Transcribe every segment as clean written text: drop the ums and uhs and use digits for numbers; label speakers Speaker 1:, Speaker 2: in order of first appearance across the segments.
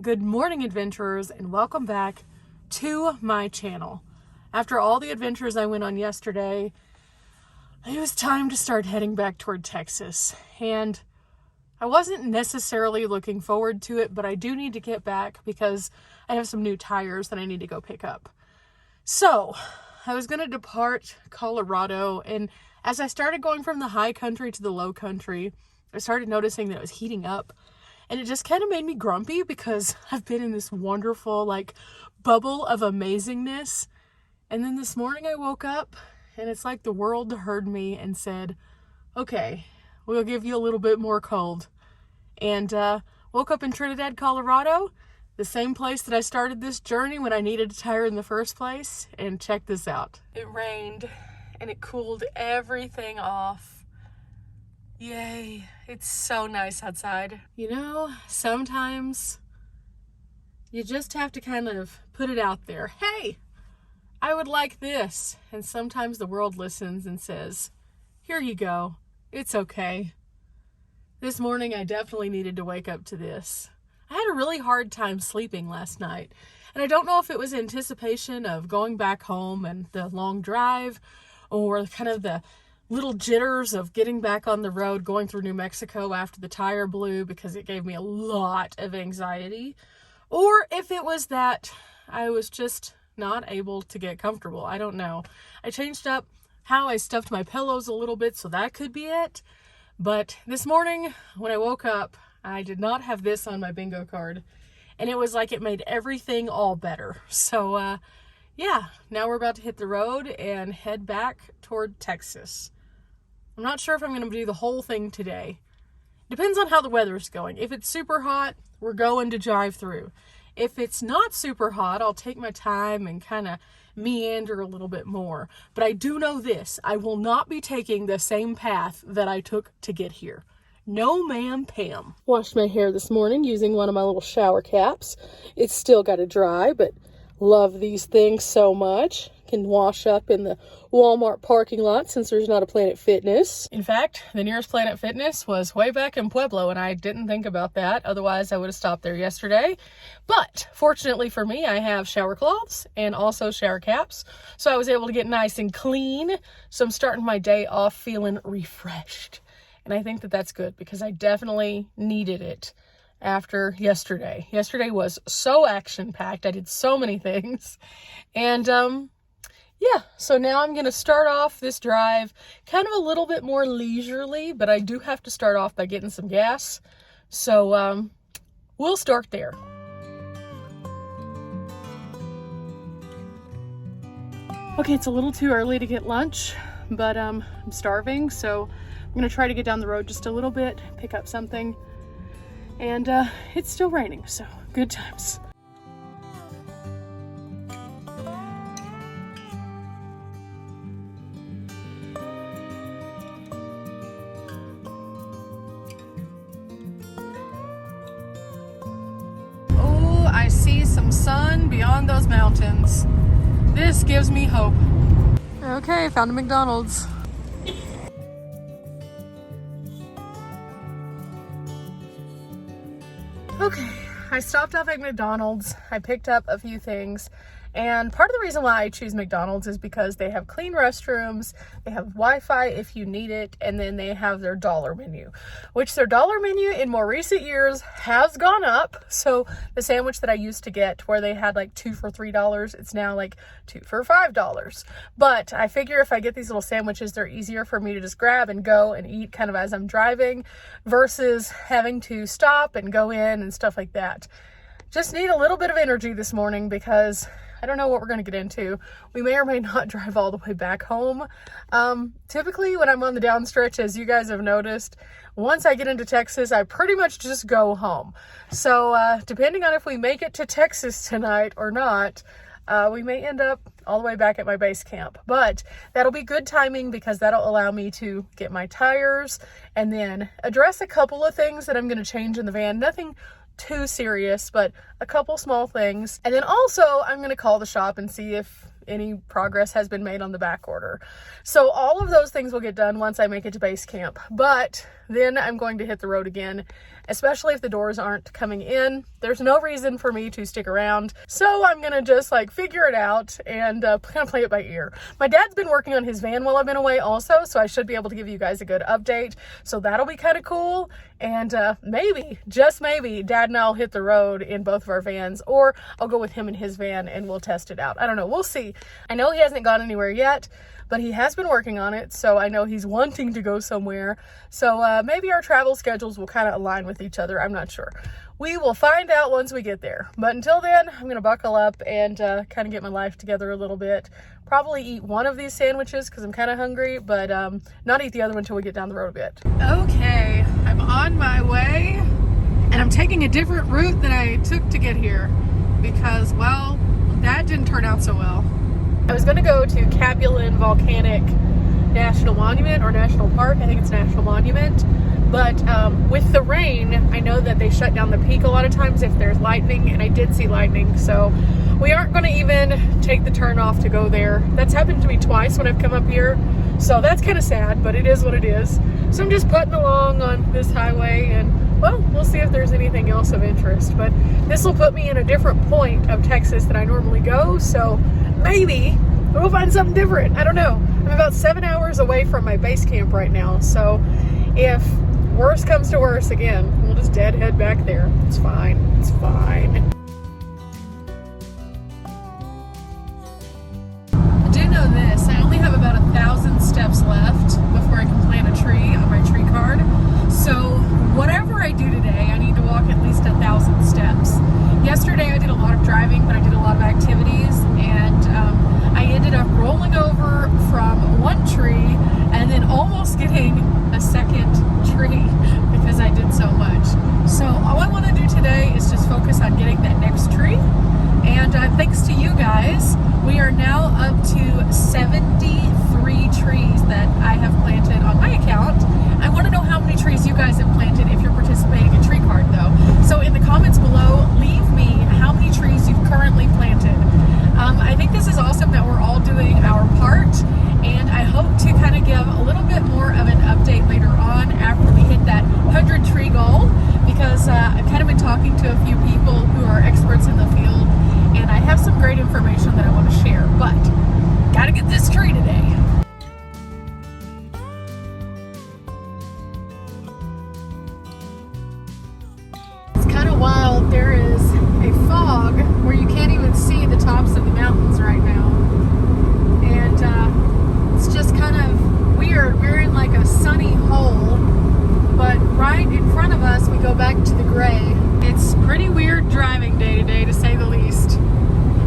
Speaker 1: Good morning, adventurers, and welcome back to my channel. After all the adventures I went on yesterday, it was time to start heading back toward Texas. And I wasn't necessarily looking forward to it, but I do need to get back because I have some new tires that I need to go pick up. So, I was going to depart Colorado, and as I started going from the high country to the low country, I started noticing that it was heating up. And it just kind of made me grumpy because I've been in this wonderful, bubble of amazingness. And then this morning I woke up and it's like the world heard me and said, okay, we'll give you a little bit more cold. And woke up in Trinidad, Colorado, the same place that I started this journey when I needed a tire in the first place. And check this out. It rained and it cooled everything off. Yay, it's so nice outside. You know, sometimes you just have to kind of put it out there. Hey, I would like this. And sometimes the world listens and says, here you go. It's okay. This morning, I definitely needed to wake up to this. I had a really hard time sleeping last night. And I don't know if it was anticipation of going back home and the long drive, or kind of the little jitters of getting back on the road, going through New Mexico after the tire blew, because it gave me a lot of anxiety, or if it was that I was just not able to get comfortable. I don't know. I changed up how I stuffed my pillows a little bit, so that could be it. But this morning when I woke up, I did not have this on my bingo card, and it was like it made everything all better. So yeah, now we're about to hit the road and head back toward Texas. I'm not sure if I'm going to do the whole thing today. Depends on how the weather's going. If it's super hot, we're going to drive through. If it's not super hot, I'll take my time and kind of meander a little bit more. But I do know this, I will not be taking the same path that I took to get here. No, ma'am, Pam. Washed my hair this morning using one of my little shower caps. It's still got to dry, but love these things so much. Can wash up in the Walmart parking lot since there's not a Planet Fitness. In fact, the nearest Planet Fitness was way back in Pueblo, and I didn't think about that. Otherwise, I would have stopped there yesterday. But fortunately for me, I have shower cloths and also shower caps. So I was able to get nice and clean. So I'm starting my day off feeling refreshed. And I think that that's good because I definitely needed it after yesterday. Yesterday was so action-packed. I did so many things. And yeah, so now I'm going to start off this drive kind of a little bit more leisurely, but I do have to start off by getting some gas. So we'll start there. Okay, it's a little too early to get lunch, but I'm starving, so I'm going to try to get down the road just a little bit, pick up something. And it's still raining, so good times. Oh, I see some sun beyond those mountains. This gives me hope. Okay, found a McDonald's. Okay, I stopped off at McDonald's. I picked up a few things, and part of the reason why I choose McDonald's is because they have clean restrooms, they have Wi-Fi if you need it, and then they have their dollar menu, which their dollar menu in more recent years has gone up. So the sandwich that I used to get where they had 2 for $3, it's now 2 for $5. But I figure if I get these little sandwiches, they're easier for me to just grab and go and eat kind of as I'm driving versus having to stop and go in and stuff like that. Just need a little bit of energy this morning because I don't know what we're going to get into. We may or may not drive all the way back home. Typically when I'm on the downstretch, as you guys have noticed, once I get into Texas, I pretty much just go home. So depending on if we make it to Texas tonight or not, we may end up all the way back at my base camp. But that'll be good timing because that'll allow me to get my tires and then address a couple of things that I'm going to change in the van. Nothing too serious, but a couple small things. And then also I'm going to call the shop and see if any progress has been made on the back order. So all of those things will get done once I make it to base camp. But then I'm going to hit the road again, especially if the doors aren't coming in. There's no reason for me to stick around. So I'm going to just like figure it out and kind of play it by ear. My dad's been working on his van while I've been away also, so I should be able to give you guys a good update. So that'll be kind of cool. And maybe, just maybe, Dad and I'll hit the road in both of our vans, or I'll go with him in his van and we'll test it out. I don't know. We'll see. I know he hasn't gone anywhere yet, but he has been working on it, so I know he's wanting to go somewhere. So maybe our travel schedules will kind of align with each other. I'm not sure. We will find out once we get there. But until then, I'm going to buckle up and kind of get my life together a little bit. Probably eat one of these sandwiches because I'm kind of hungry, but not eat the other one until we get down the road a bit. Okay, I'm on my way, and I'm taking a different route than I took to get here because, well, that didn't turn out so well. I was going to go to Capulin Volcanic National Monument or National Park. I think it's National Monument. But with the rain, I know that they shut down the peak a lot of times if there's lightning, and I did see lightning. So we aren't going to even take the turn off to go there. That's happened to me twice when I've come up here. So that's kind of sad, but it is what it is. So I'm just putting along on this highway, and well, we'll see if there's anything else of interest. But this will put me in a different point of Texas than I normally go. So maybe we'll find something different. I don't know. I'm about 7 hours away from my base camp right now. So if worse comes to worse again, we'll just deadhead back there. It's fine. It's fine. I do know this. I only have about 1,000 steps left before I can plant a tree on my tree card. So whatever I do today, I need to walk at least 1,000 steps. Yesterday I did a lot of driving, but I did a lot of activities, and I ended up rolling over from one tree and then almost getting a second tree because I did so much. So all I want to do today is just focus on getting that next tree. And thanks to you guys, we are now up to 73 trees that I have planted on my account. I want to know how many trees you guys have planted if you're participating in Tree Card though. So in the comments below, leave me how many trees you've currently planted. I think this is awesome that we're all doing our part, and I hope to kind of give a little bit more of an update later on after we hit that 100 tree goal, because I've kind of been talking to a few people who are experts in the field, and I have some great information that I want to share, but gotta get this tree today. It's kind of wild. There is a fog where you can't even see the tops of the mountains right now, and it's just kind of weird. We're in like a sunny hole, but right in front of us we go back to the gray. It's pretty weird driving day to day, to say the least.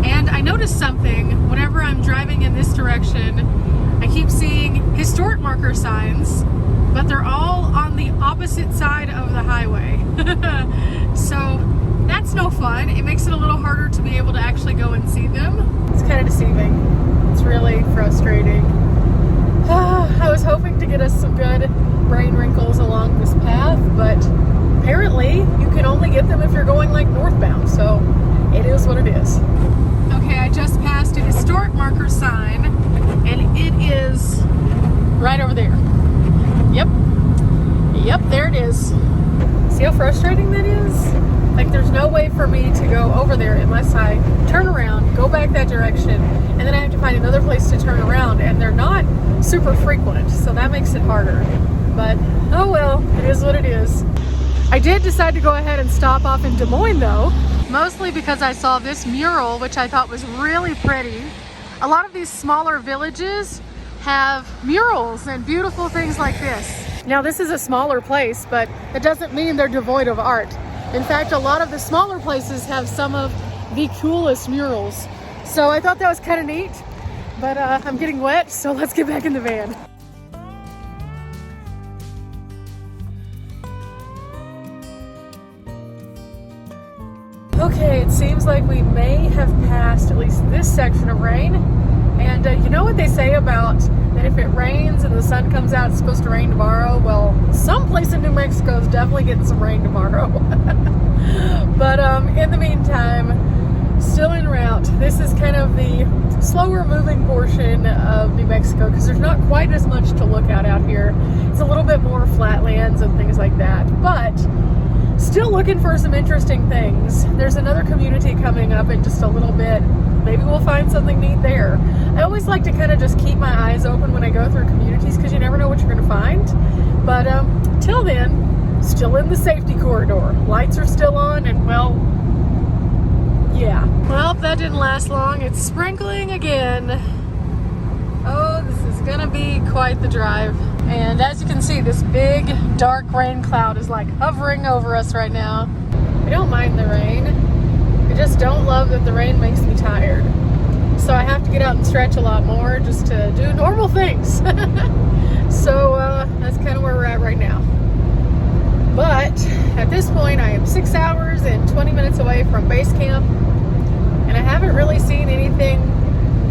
Speaker 1: And I noticed something whenever I'm driving in this direction. I keep seeing historic marker signs, but they're all on the opposite side of the highway. So that's no fun. It makes it a little harder to be able to actually go and see them. It's kind of deceiving. It's really frustrating. I was hoping to get us some good brain wrinkles along this path, but apparently you can only get them if you're going like northbound, so it is what it is. Okay, I just passed a historic marker sign, and it is right over there. Yep, there it is. See how frustrating that is? Like, there's no way for me to go over there unless I turn around, go back that direction, and then I have to find another place to turn around, and they're not super frequent, so that makes it harder. But, oh well, it is what it is. I did decide to go ahead and stop off in Des Moines though, mostly because I saw this mural, which I thought was really pretty. A lot of these smaller villages have murals and beautiful things like this. Now this is a smaller place, but it doesn't mean they're devoid of art. In fact, a lot of the smaller places have some of the coolest murals. So I thought that was kind of neat, but I'm getting wet, so let's get back in the van. Okay, it seems like we may have passed at least this section of rain. And you know what they say about that if it rains and the sun comes out, it's supposed to rain tomorrow? Well, someplace in New Mexico is definitely getting some rain tomorrow. But in the meantime, still still en route. This is kind of the slower moving portion of New Mexico because there's not quite as much to look at out here. It's a little bit more flatlands and things like that, but still looking for some interesting things. There's another community coming up in just a little bit. Maybe we'll find something neat there. I always like to kind of just keep my eyes open when I go through communities because you never know what you're going to find. But till then, still in the safety corridor. Lights are still on and, well, yeah. Well, that didn't last long. It's sprinkling again. Oh, this is gonna be quite the drive. And as you can see, this big dark rain cloud is like hovering over us right now. I don't mind the rain. I just don't love that the rain makes me tired. So I have to get out and stretch a lot more just to do normal things. So that's kind of where we're at right now. But at this point, I am 6 hours and 20 minutes away from base camp, and I haven't really seen anything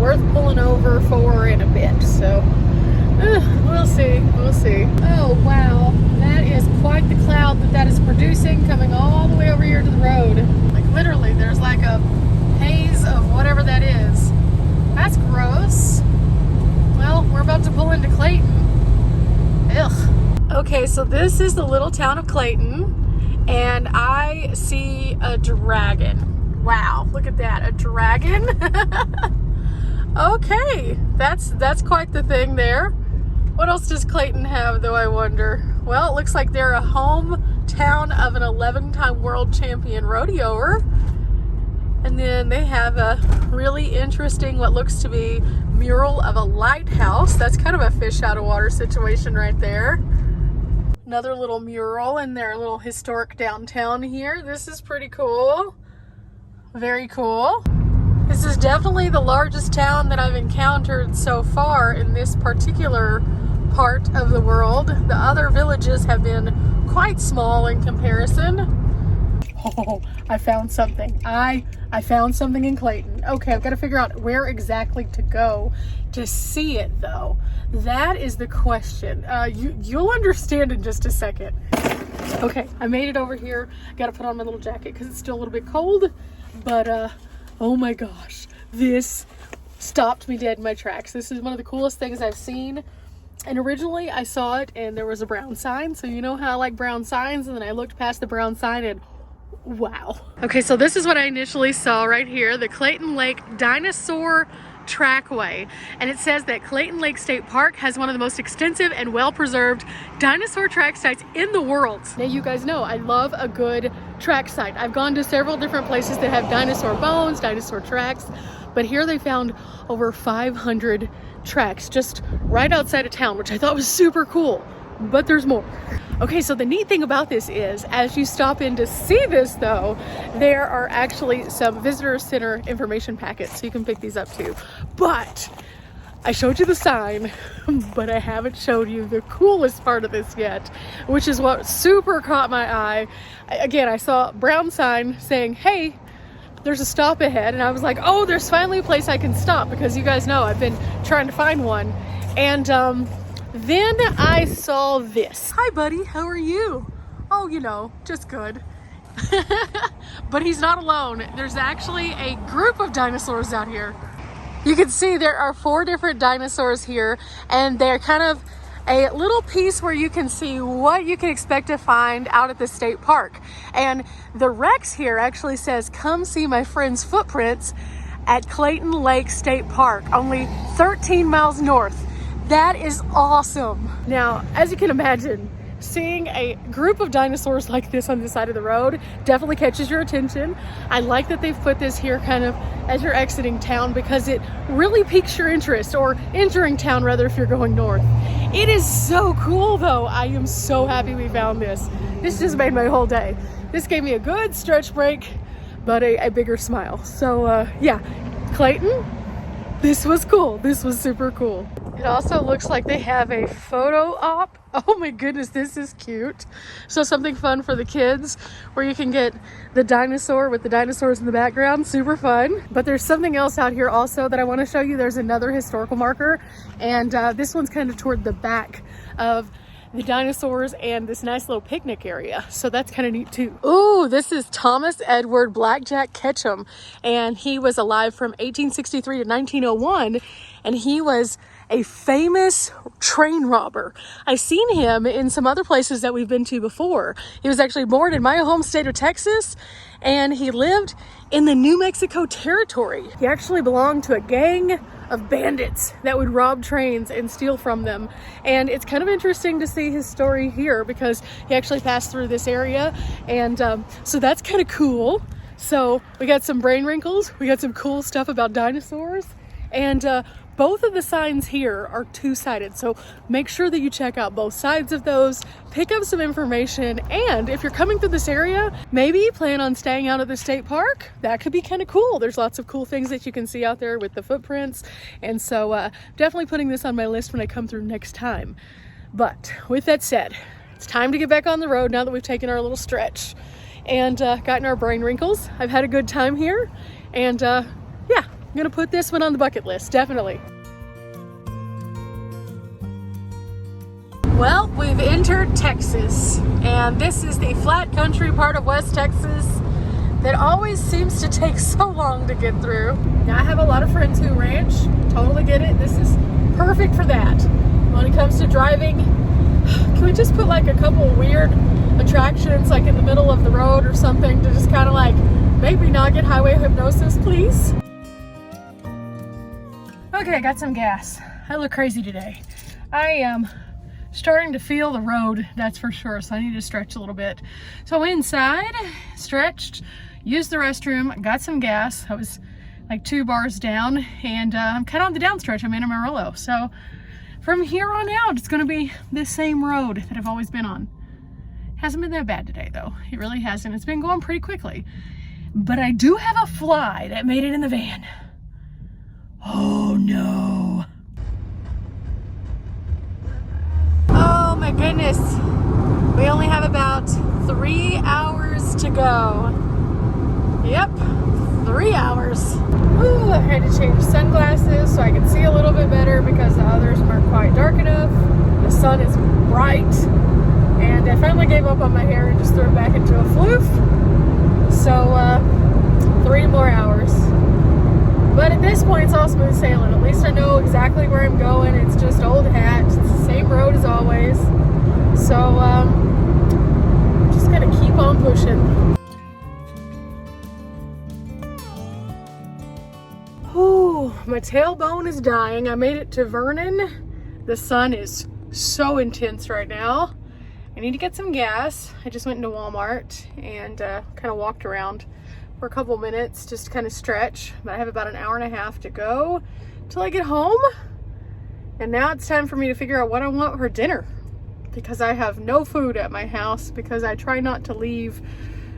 Speaker 1: worth pulling over for in a bit. So we'll see. We'll see. Oh wow, that is quite the cloud that is producing, coming all the way over here to the road. Like literally, there's like a haze of whatever that is. That's gross. Well, we're about to pull into Clayton. Ugh. Okay, so this is the little town of Clayton, and I see a dragon. Wow, look at that, a dragon. Okay, that's quite the thing there. What else does Clayton have, though, I wonder? Well, it looks like they're a hometown of an 11-time world champion rodeoer. And then they have a really interesting, what looks to be mural of a lighthouse. That's kind of a fish out of water situation right there. Another little mural in their little historic downtown here. This is pretty cool. Very cool. This is definitely the largest town that I've encountered so far in this particular part of the world. The other villages have been quite small in comparison. Oh, I found something. I found something in Clayton. Okay, I've got to figure out where exactly to go to see it, though. That is the question. You'll understand in just a second. Okay, I made it over here. Got to put on my little jacket because it's still a little bit cold. But, oh my gosh, this stopped me dead in my tracks. This is one of the coolest things I've seen. And originally I saw it and there was a brown sign. So you know how I like brown signs. And then I looked past the brown sign and wow. Okay, so this is what I initially saw right here, the Clayton Lake Dinosaur Trackway. And it says that Clayton Lake State Park has one of the most extensive and well-preserved dinosaur track sites in the world. Now you guys know I love a good track site. I've gone to several different places that have dinosaur bones, dinosaur tracks, but here they found over 500 tracks just right outside of town, which I thought was super cool, but there's more. Okay, so the neat thing about this is, as you stop in to see this though, there are actually some visitor center information packets, so you can pick these up too. But I showed you the sign, but I haven't showed you the coolest part of this yet, which is what super caught my eye. Again, I saw a brown sign saying, hey, there's a stop ahead, and I was like, oh, there's finally a place I can stop, because you guys know I've been trying to find one. And then I saw this. Hi, buddy. How are you? Oh, you know, just good. But he's not alone. There's actually a group of dinosaurs out here. You can see there are 4 different dinosaurs here, and they're kind of a little piece where you can see what you can expect to find out at the state park. And the Rex here actually says, come see my friend's footprints at Clayton Lake State Park, only 13 miles north. That is awesome. Now, as you can imagine, seeing a group of dinosaurs like this on the side of the road definitely catches your attention. I like that they've put this here kind of as you're exiting town, because it really piques your interest, or entering town rather if you're going north. It is so cool though. I am so happy we found this. This just made my whole day. This gave me a good stretch break, but a bigger smile. So yeah, Clayton, this was cool. This was super cool. It also looks like they have a photo op. Oh my goodness, this is cute. So something fun for the kids where you can get the dinosaur with the dinosaurs in the background. Super fun. But there's something else out here also that I want to show you. There's another historical marker, and this one's kind of toward the back of the dinosaurs and this nice little picnic area. So that's kind of neat too. Ooh, this is Thomas Edward Blackjack Ketchum. And he was alive from 1863 to 1901. And he was a famous train robber. I've seen him in some other places that we've been to before. He was actually born in my home state of Texas, and he lived in the New Mexico territory. He actually belonged to a gang of bandits that would rob trains and steal from them. And it's kind of interesting to see his story here because he actually passed through this area. And so that's kind of cool. So we got some brain wrinkles. We got some cool stuff about dinosaurs. And both of the signs here are two-sided, so make sure that you check out both sides of those, pick up some information, and if you're coming through this area, maybe plan on staying out at the state park. That could be kind of cool. There's lots of cool things that you can see out there with the footprints, and so definitely putting this on my list when I come through next time. But with that said, it's time to get back on the road now that we've taken our little stretch and gotten our brain wrinkles. I've had a good time here, and yeah. I'm gonna put this one on the bucket list, definitely. Well, we've entered Texas, and this is the flat country part of West Texas that always seems to take so long to get through. Now, I have a lot of friends who ranch, totally get it. This is perfect for that. When it comes to driving, can we just put like a couple weird attractions like in the middle of the road or something to just kind of like make me not get highway hypnosis, please? Okay, I got some gas. I look crazy today. I am starting to feel the road, that's for sure, so I need to stretch a little bit. So I went inside, stretched, used the restroom, got some gas. I was like 2 bars down, and I'm kind of on the downstretch. I'm in Amarillo. So from here on out, it's gonna be this same road that I've always been on. Hasn't been that bad today though. It really hasn't. It's been going pretty quickly. But I do have a fly that made it in the van. Oh no. Oh my goodness. We only have about 3 hours to go. Yep, 3 hours. Ooh, I had to change sunglasses so I can see a little bit better because the others weren't quite dark enough. The sun is bright. And I finally gave up on my hair and just threw it back into a floof. So, 3 more hours. But at this point, it's all smooth sailing. At least I know exactly where I'm going. It's just old hat. It's the same road as always. So, I'm just gonna keep on pushing. Ooh, my tailbone is dying. I made it to Vernon. The sun is so intense right now. I need to get some gas. I just went into Walmart and kind of walked around for a couple minutes just to kind of stretch. But I have about an hour and a half to go till I get home. And now it's time for me to figure out what I want for dinner because I have no food at my house because I try not to leave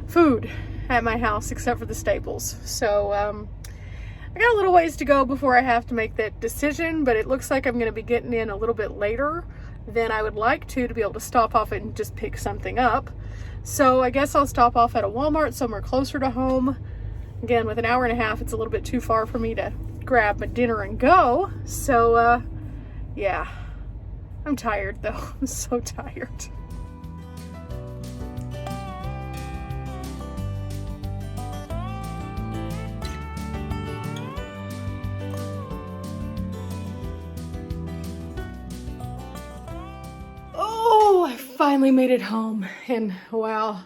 Speaker 1: food at my house except for the staples. So I got a little ways to go before I have to make that decision, but it looks like I'm going to be getting in a little bit later than I would like to be able to stop off and just pick something up. So I guess I'll stop off at a Walmart somewhere closer to home. Again, with an hour and a half, it's a little bit too far for me to grab my dinner and go. So, yeah. I'm tired, though. I'm so tired. Finally made it home, and wow,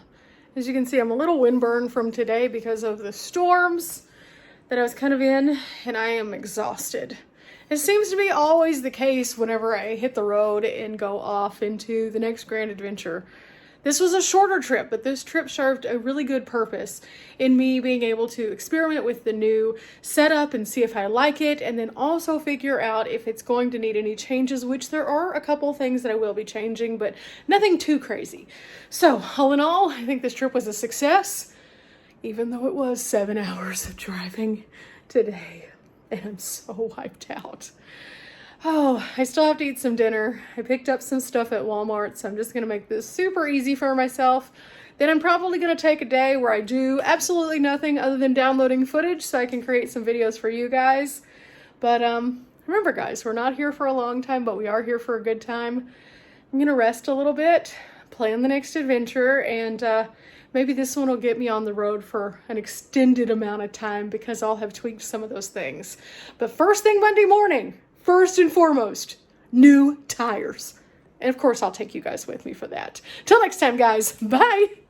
Speaker 1: as you can see, I'm a little windburned from today because of the storms that I was kind of in, and I am exhausted. It seems to be always the case whenever I hit the road and go off into the next grand adventure. This was a shorter trip, but this trip served a really good purpose in me being able to experiment with the new setup and see if I like it, and then also figure out if it's going to need any changes, which there are a couple things that I will be changing, but nothing too crazy. So all in all, I think this trip was a success, even though it was 7 hours of driving today, and I'm so wiped out. Oh, I still have to eat some dinner. I picked up some stuff at Walmart, so I'm just gonna make this super easy for myself. Then I'm probably gonna take a day where I do absolutely nothing other than downloading footage so I can create some videos for you guys. But remember guys, we're not here for a long time, but we are here for a good time. I'm gonna rest a little bit, plan the next adventure, and maybe this one will get me on the road for an extended amount of time because I'll have tweaked some of those things. But first thing Monday morning, first and foremost, new tires. And of course, I'll take you guys with me for that. Till next time, guys. Bye.